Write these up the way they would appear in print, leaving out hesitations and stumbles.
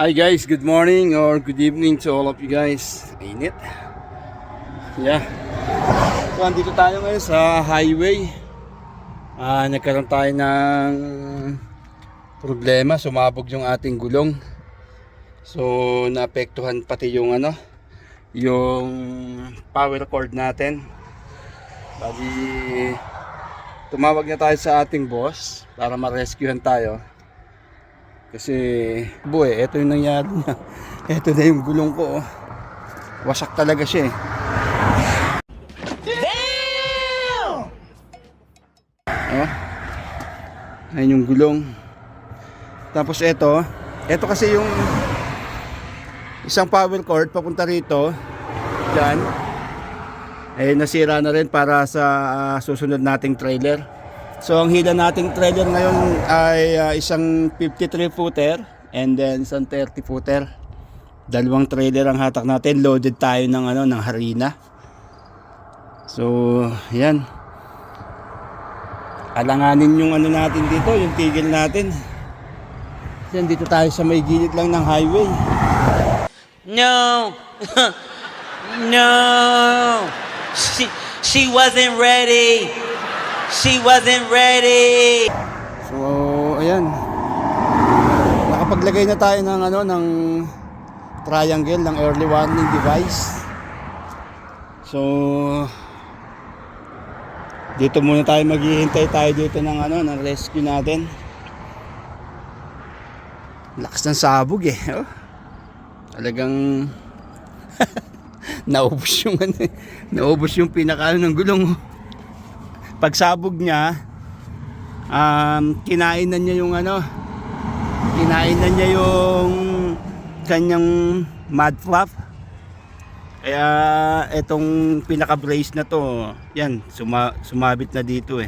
Hi guys, good morning or good evening to all of you guys. Init. Yeah. So, andito tayo ngayon sa highway. Nagkaroon tayo ng problema, sumabog yung ating gulong. So, naapektuhan pati yung yung power cord natin. Bali, tumawag na tayo sa ating boss para ma-rescuehan tayo. Kasi, eto yung nangyari niya. Eto na yung gulong ko. Wasak talaga siya eh. Damn! Ayun yung gulong. Tapos eto kasi yung isang power cord papunta rito. Diyan. Nasira na rin para sa susunod nating trailer. So ang hila nating trailer ngayon ay isang 53 footer and then isang 30 footer. Dalawang trailer ang hatak natin, loaded tayo ng harina. So, yan. Alanganin yung natin dito, yung tigil natin. Yan, dito tayo sa may gilid lang ng highway. No. No. She wasn't ready. She wasn't ready. So, ayan. Nakapaglagay na tayo ng triangle ng early warning device. So, dito muna tayo maghihintay tayo dito ng rescue natin. Lakas ng sabog eh. Oh. Talagang naubos yung pinaka ng gulong. Pagsabog niya, kinainan niya yung kanyang mud flap. Kaya etong pinaka brace na to, yan, sumabit na dito eh.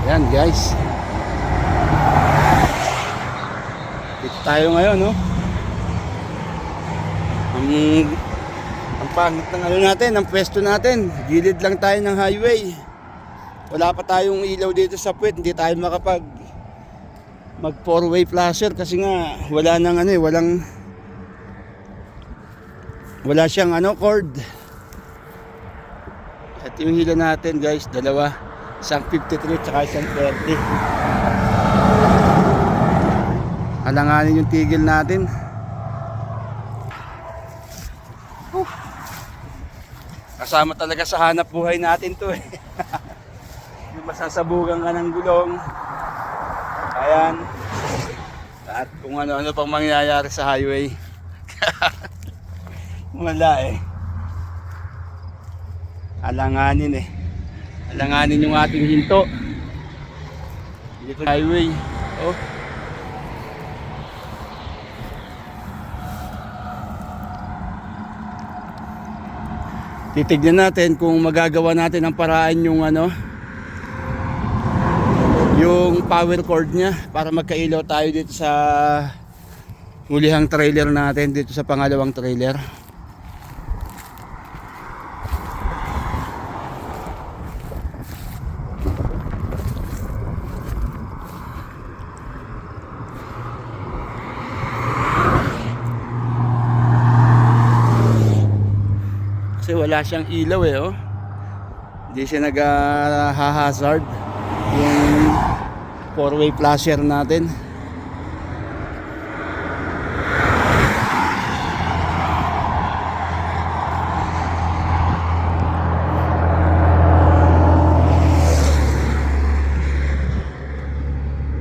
Ayan guys, dito tayo ngayon, no? Ang pangit ng natin, ang pwesto natin, gilid lang tayo ng highway. Wala pa tayong ilaw dito sa puwet, hindi tayo mag 4-way flasher kasi nga wala nang wala siyang cord. At yung hila natin guys, dalawa, isang 53 tsaka isang 30. Alanganin yung tigil natin. Kasama talaga sa hanap buhay natin to eh. Yung masasabugan ka ng gulong. Ayan. At kung ano-ano pang mangyayari sa highway. Wala eh. Alanganin eh. Alanganin yung ating hinto. Dito highway. Oh. Titignan natin kung magagawa natin ang paraan yung yung power cord niya para magkailaw tayo dito sa hulihang trailer natin, dito sa pangalawang trailer. Kasi wala siyang ilaw eh, oh. Hindi siya nag-hazard yung 4-way flasher natin.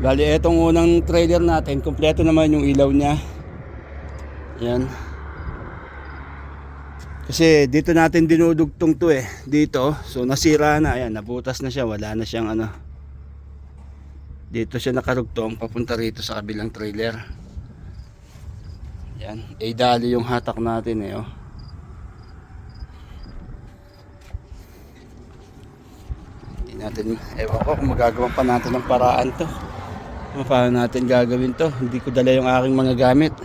Bali, etong unang trailer natin, kompleto naman yung ilaw niya. Yan. Kasi dito natin dinudugtong to eh, dito. So nasira na, ayan, nabutas na siya, wala na siyang dito siya nakarugtong papunta rito sa kabilang trailer. Yan, dali yung hatak natin eh, oh. Hindi natin, ewan ko kung magagawa pa natin ng paraan to. Paano natin gagawin to? Hindi ko dala yung aking mga gamit.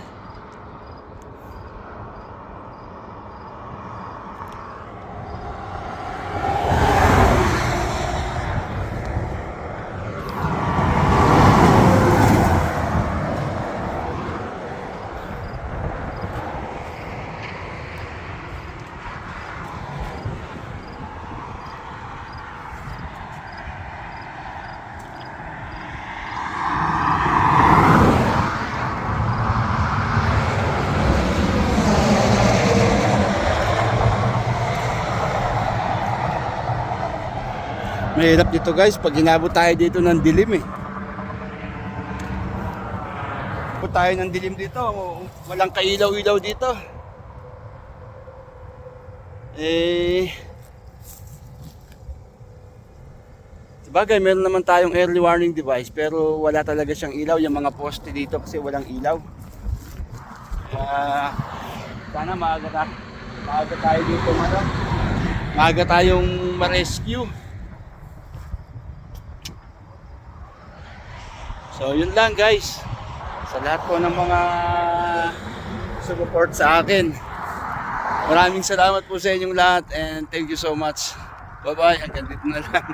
hirap dito guys pag inabot tayo dito ng dilim eh. Inabot tayo ng dilim dito, walang kailaw-ilaw dito. Sabagay, meron naman tayong early warning device pero wala talaga siyang ilaw yung mga poste dito kasi walang ilaw. Sana maaga tayo dito maaga tayong ma-rescue. So yun lang guys, sa lahat po ng mga support sa akin, maraming salamat po sa inyong lahat and thank you so much. Bye bye, hanggang dito na lang.